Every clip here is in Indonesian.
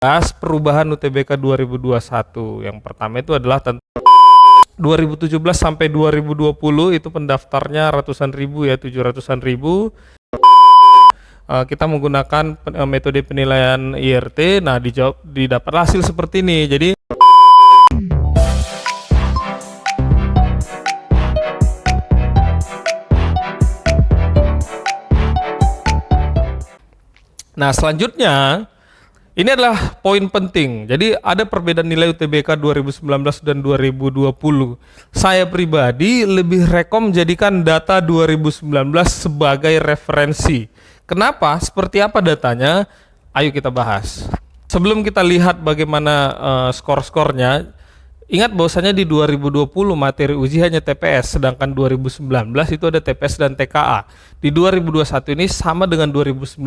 Bahas perubahan UTBK 2021. Yang pertama itu adalah tentang 2017 sampai 2020 itu pendaftarnya ratusan ribu ya, 700-an ribu. Kita menggunakan metode penilaian IRT. Nah, didapat hasil seperti ini. Jadi selanjutnya ini adalah poin penting. Jadi ada perbedaan nilai UTBK 2019 dan 2020. Saya pribadi lebih rekom jadikan data 2019 sebagai referensi. Kenapa? Seperti apa datanya? Ayo kita bahas. Sebelum kita lihat bagaimana skor-skornya, ingat bahwasanya di 2020 materi uji hanya TPS, sedangkan 2019 itu ada TPS dan TKA. Di 2021 ini sama dengan 2019.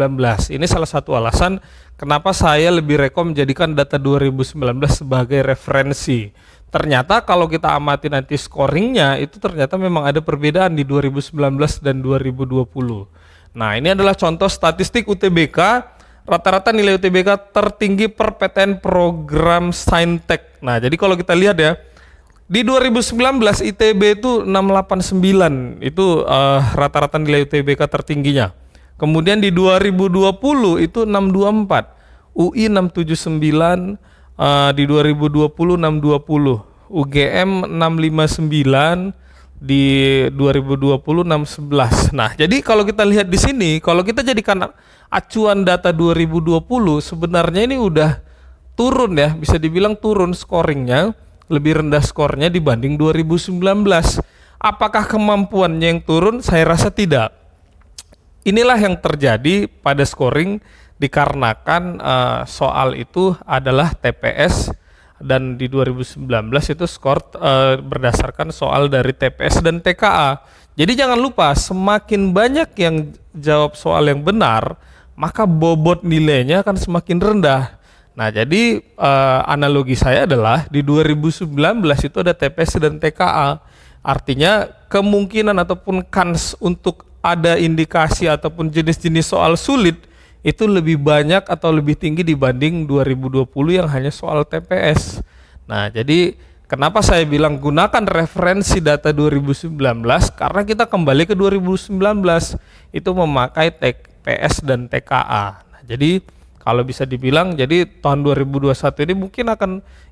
Ini salah satu alasan kenapa saya lebih rekom jadikan data 2019 sebagai referensi. Ternyata kalau kita amati nanti scoringnya, itu ternyata memang ada perbedaan di 2019 dan 2020. Nah, ini adalah contoh statistik UTBK. Rata-rata nilai UTBK tertinggi per PTN program Saintek. Nah, jadi kalau kita lihat ya, di 2019 ITB itu 689, itu rata-rata nilai UTBK tertingginya. Kemudian di 2020 itu 624, UI 679, di 2020 620, UGM 659, di 2020 611. Nah, jadi kalau kita lihat di sini, kalau kita jadikan acuan data 2020, sebenarnya ini udah turun ya, bisa dibilang turun scoringnya, lebih rendah skornya dibanding 2019. Apakah kemampuannya yang turun? Saya rasa tidak. Inilah yang terjadi pada scoring dikarenakan soal itu adalah TPS, dan di 2019 itu skor berdasarkan soal dari TPS dan TKA. Jadi jangan lupa, semakin banyak yang jawab soal yang benar, maka bobot nilainya akan semakin rendah. Nah, jadi analogi saya adalah di 2019 itu ada TPS dan TKA. Artinya kemungkinan ataupun kans untuk ada indikasi ataupun jenis-jenis soal sulit itu lebih banyak atau lebih tinggi dibanding 2020 yang hanya soal TPS. Nah, jadi kenapa saya bilang gunakan referensi data 2019? Karena kita kembali ke 2019 itu memakai TPS dan TKA. Nah, jadi kalau bisa dibilang, jadi tahun 2021 ini mungkin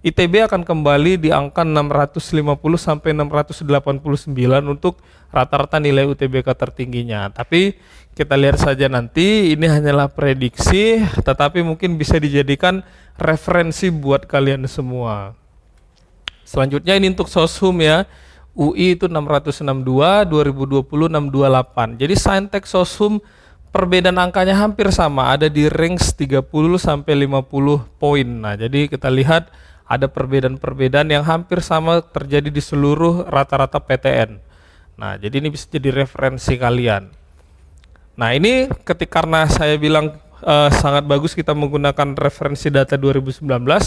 ITB akan kembali di angka 650 sampai 689 untuk rata-rata nilai UTBK tertingginya. Tapi kita lihat saja nanti, ini hanyalah prediksi, tetapi mungkin bisa dijadikan referensi buat kalian semua. Selanjutnya ini untuk Soshum ya. UI itu 662, 2020 628. Jadi Saintek Soshum perbedaan angkanya hampir sama, ada di range 30 sampai 50 poin. Nah, jadi kita lihat ada perbedaan-perbedaan yang hampir sama terjadi di seluruh rata-rata PTN. Nah, jadi ini bisa jadi referensi kalian. Nah, ini karena saya bilang sangat bagus kita menggunakan referensi data 2019,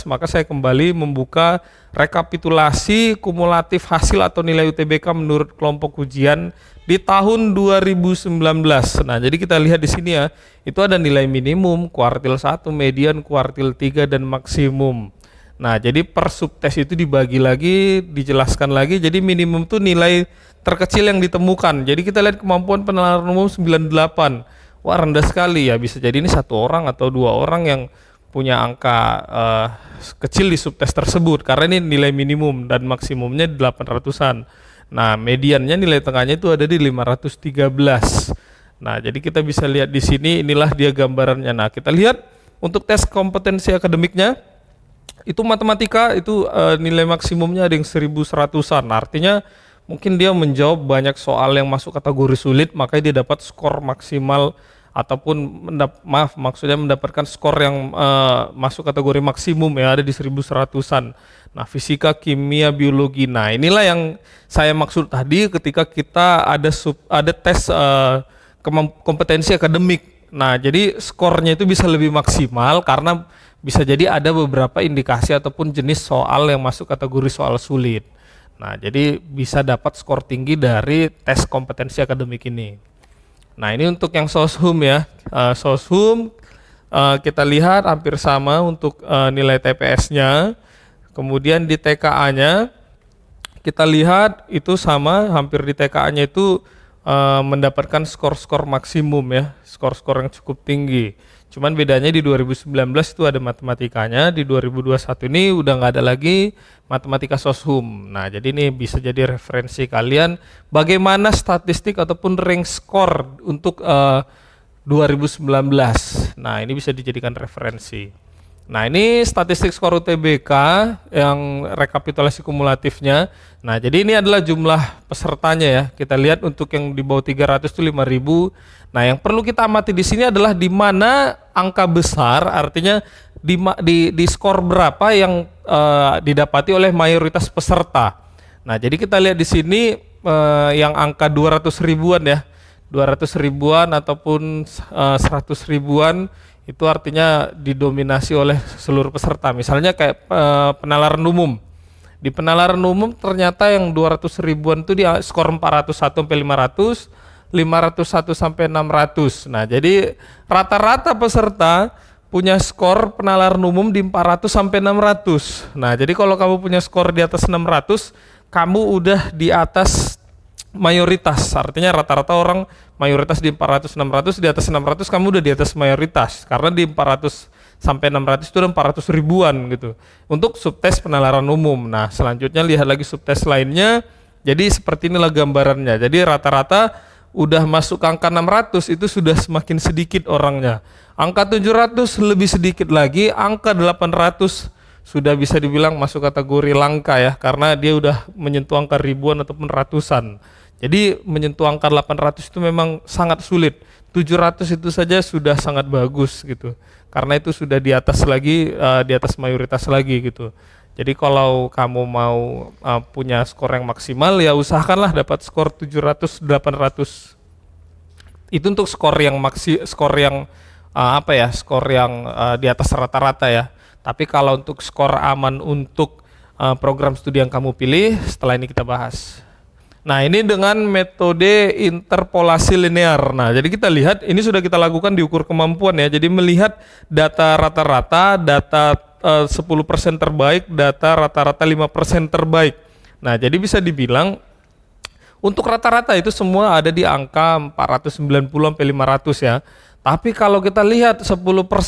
maka saya kembali membuka rekapitulasi kumulatif hasil atau nilai UTBK menurut kelompok ujian di tahun 2019. Nah, jadi kita lihat di sini ya, itu ada nilai minimum, kuartil 1, median, kuartil 3, dan maksimum. Nah, jadi per subtes itu dibagi lagi, dijelaskan lagi. Jadi minimum itu nilai terkecil yang ditemukan. Jadi kita lihat kemampuan penalaran umum 98. Wah, rendah sekali ya, bisa jadi ini satu orang atau dua orang yang punya angka kecil di subtes tersebut, karena ini nilai minimum dan maksimumnya 800-an. Nah, mediannya nilai tengahnya itu ada di 513. Nah, jadi kita bisa lihat di sini, inilah dia gambarannya. Nah, kita lihat untuk tes kompetensi akademiknya, itu matematika itu nilai maksimumnya ada yang 1100-an. Artinya mungkin dia menjawab banyak soal yang masuk kategori sulit, makanya dia dapat skor maksimal ataupun maksudnya mendapatkan skor yang masuk kategori maksimum ya, ada di 1100-an. Nah, fisika, kimia, biologi. Nah, inilah yang saya maksud tadi ketika kita ada tes kompetensi akademik. Nah, jadi skornya itu bisa lebih maksimal karena bisa jadi ada beberapa indikasi ataupun jenis soal yang masuk kategori soal sulit. Nah, jadi bisa dapat skor tinggi dari tes kompetensi akademik ini. Nah, ini untuk yang Soshum ya. Soshum kita lihat hampir sama untuk nilai TPS-nya. Kemudian di TKA-nya kita lihat itu sama, hampir di TKA-nya itu mendapatkan skor-skor maksimum ya, skor-skor yang cukup tinggi. Cuman bedanya di 2019 itu ada matematikanya, di 2021 ini udah nggak ada lagi matematika soshum. Nah, jadi ini bisa jadi referensi kalian bagaimana statistik ataupun rank skor untuk 2019. Nah, ini bisa dijadikan referensi. Nah, ini statistik skor UTBK yang rekapitulasi kumulatifnya. Nah, jadi ini adalah jumlah pesertanya ya. Kita lihat untuk yang di bawah 300 itu 5.000. Nah, yang perlu kita amati di sini adalah di mana angka besar, artinya di skor berapa yang didapati oleh mayoritas peserta. Nah, jadi kita lihat di sini yang angka 200 ribuan ya. 200 ribuan ataupun 100 ribuan itu artinya didominasi oleh seluruh peserta. Misalnya kayak penalaran umum. Di penalaran umum ternyata yang 200 ribuan itu di skor 401 sampai 500, 501 sampai 600. Nah, jadi rata-rata peserta punya skor penalaran umum di 400 sampai 600. Nah, jadi kalau kamu punya skor di atas 600, kamu udah di atas mayoritas. Artinya rata-rata orang mayoritas di 400 600, di atas 600 kamu udah di atas mayoritas. Karena di 400 sampai 600 itu udah 400 ribuan gitu. Untuk subtes penalaran umum. Nah, selanjutnya lihat lagi subtes lainnya. Jadi seperti inilah gambarannya. Jadi rata-rata udah masuk ke angka 600 itu sudah semakin sedikit orangnya. Angka 700 lebih sedikit lagi, angka 800 sudah bisa dibilang masuk kategori langka ya, karena dia udah menyentuh angka ribuan ataupun ratusan. Jadi menyentuh angka 800 itu memang sangat sulit. 700 itu saja sudah sangat bagus gitu. Karena itu sudah di atas lagi, di atas mayoritas lagi gitu. Jadi kalau kamu mau punya skor yang maksimal ya usahakanlah dapat skor 700 800. Itu untuk skor yang skor yang skor yang di atas rata-rata ya. Tapi kalau untuk skor aman untuk program studi yang kamu pilih, setelah ini kita bahas. Nah, ini dengan metode interpolasi linear. Nah, jadi kita lihat ini sudah kita lakukan di ukur kemampuan ya. Jadi melihat data rata-rata, data 10% terbaik, data rata-rata 5% terbaik. Nah, jadi bisa dibilang untuk rata-rata itu semua ada di angka 490 sampai 500 ya. Tapi kalau kita lihat 10%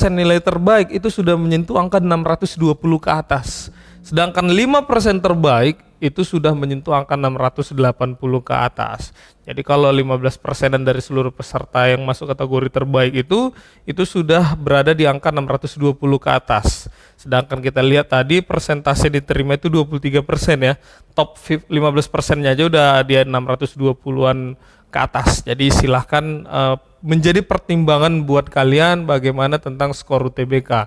nilai terbaik itu sudah menyentuh angka 620 ke atas. Sedangkan 5% terbaik itu sudah menyentuh angka 680 ke atas. Jadi kalau 15% dari seluruh peserta yang masuk kategori terbaik itu sudah berada di angka 620 ke atas. Sedangkan kita lihat tadi persentase diterima itu 23% ya. Top 15%-nya aja udah di 620-an ke atas. Jadi silahkan menjadi pertimbangan buat kalian bagaimana tentang skor UTBK.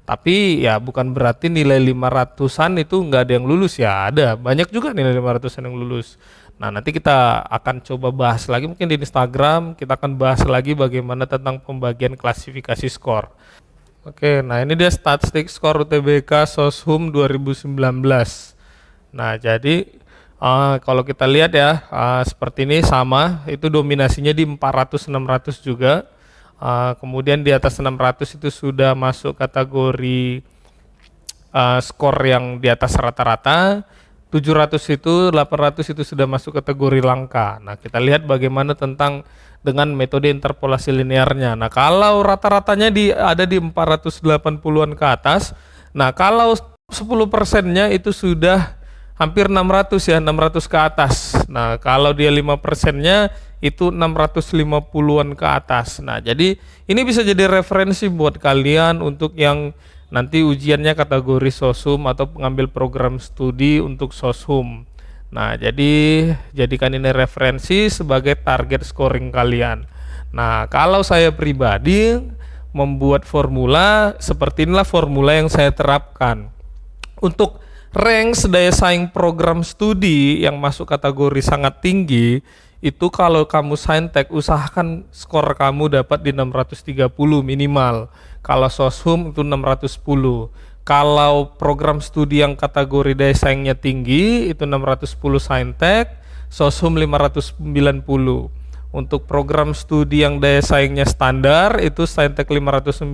Tapi ya bukan berarti nilai 500-an itu nggak ada yang lulus ya, ada. Banyak juga nilai 500-an yang lulus. Nah, nanti kita akan coba bahas lagi mungkin di Instagram, kita akan bahas lagi bagaimana tentang pembagian klasifikasi skor. Oke, nah ini dia statistik skor UTBK Soshum 2019. Nah, jadi kalau kita lihat ya, seperti ini sama, itu dominasinya di 400-600 juga. Kemudian di atas 600 itu sudah masuk kategori skor yang di atas rata-rata, 700 itu, 800 itu sudah masuk kategori langka. Nah, kita lihat bagaimana tentang dengan metode interpolasi linearnya. Nah, kalau rata-ratanya ada di 480-an ke atas, nah kalau 10%-nya itu sudah hampir 600 ya, 600 ke atas. Nah, kalau dia 5%-nya itu 650-an ke atas. Nah, jadi ini bisa jadi referensi buat kalian untuk yang nanti ujiannya kategori soshum atau mengambil program studi untuk soshum. Nah, jadi jadikan ini referensi sebagai target scoring kalian. Nah, kalau saya pribadi membuat formula, seperti inilah formula yang saya terapkan. Untuk rank daya saing program studi yang masuk kategori sangat tinggi, itu kalau kamu saintek usahakan skor kamu dapat di 630 minimal. Kalau soshum itu 610. Kalau program studi yang kategori daya saingnya tinggi itu 610 saintek, soshum 590. Untuk program studi yang daya saingnya standar itu Saintek 590,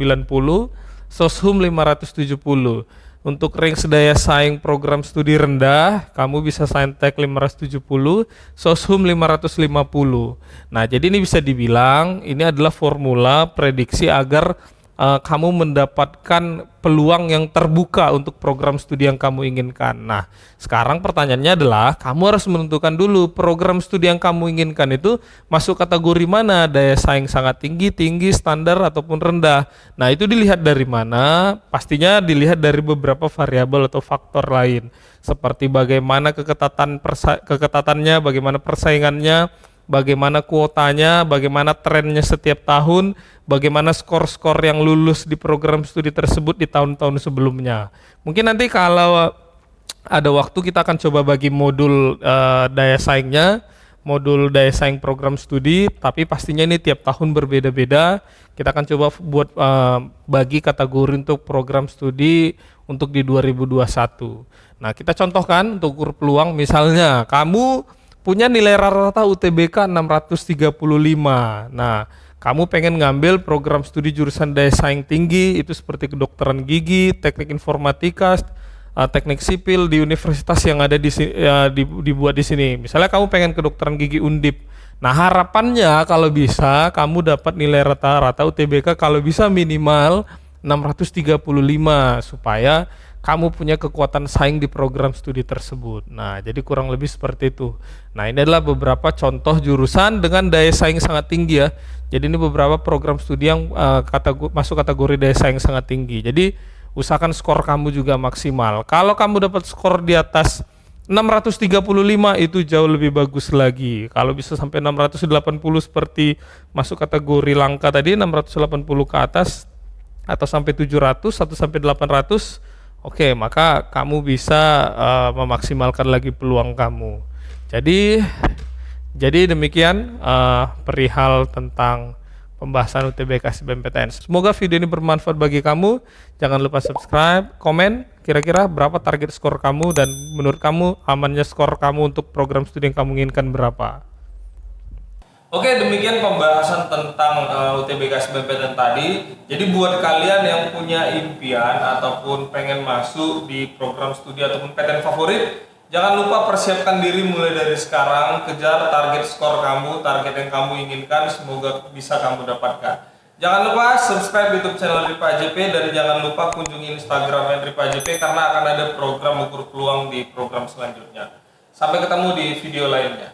Soshum 570. Untuk range daya saing program studi rendah, kamu bisa Saintek 570, Soshum 550. Nah, jadi ini bisa dibilang ini adalah formula prediksi agar kamu mendapatkan peluang yang terbuka untuk program studi yang kamu inginkan. Nah, sekarang pertanyaannya adalah kamu harus menentukan dulu program studi yang kamu inginkan itu masuk kategori mana, daya saing sangat tinggi, tinggi, standar, ataupun rendah. Nah, itu dilihat dari mana? Pastinya dilihat dari beberapa variabel atau faktor lain, seperti bagaimana keketatannya, bagaimana persaingannya, bagaimana kuotanya, bagaimana trennya setiap tahun, bagaimana skor-skor yang lulus di program studi tersebut di tahun-tahun sebelumnya. Mungkin nanti kalau ada waktu kita akan coba bagi modul daya saingnya, modul daya saing program studi, tapi pastinya ini tiap tahun berbeda-beda. Kita akan coba buat bagi kategori untuk program studi untuk di 2021. Nah, kita contohkan untuk ukur peluang, misalnya kamu punya nilai rata-rata UTBK 635. Nah, kamu pengen ngambil program studi jurusan daya saing tinggi, itu seperti kedokteran gigi, teknik informatika, teknik sipil di universitas yang ada dibuat di sini. Misalnya kamu pengen kedokteran gigi Undip. Nah, harapannya kalau bisa kamu dapat nilai rata-rata UTBK kalau bisa minimal 635 supaya kamu punya kekuatan saing di program studi tersebut. Nah, jadi kurang lebih seperti itu. Nah, ini adalah beberapa contoh jurusan dengan daya saing sangat tinggi ya. Jadi ini beberapa program studi yang masuk kategori daya saing sangat tinggi. Jadi usahakan skor kamu juga maksimal. Kalau kamu dapat skor di atas 635 itu jauh lebih bagus lagi. Kalau bisa sampai 680 seperti masuk kategori langka tadi, 680 ke atas atau sampai 700 atau sampai 800, oke, maka kamu bisa memaksimalkan lagi peluang kamu. Jadi demikian perihal tentang pembahasan UTBK SBMPTN. Semoga video ini bermanfaat bagi kamu. Jangan lupa subscribe, komen kira-kira berapa target skor kamu dan menurut kamu amannya skor kamu untuk program studi yang kamu inginkan berapa. Oke, demikian pembahasan tentang UTBK SBMPTN tadi. Jadi buat kalian yang punya impian ataupun pengen masuk di program studi ataupun PTN favorit, jangan lupa persiapkan diri mulai dari sekarang, kejar target skor kamu, target yang kamu inginkan, semoga bisa kamu dapatkan. Jangan lupa subscribe YouTube channel Ripa AJP dan jangan lupa kunjungi Instagram Ripa AJP karena akan ada program ukur peluang di program selanjutnya. Sampai ketemu di video lainnya.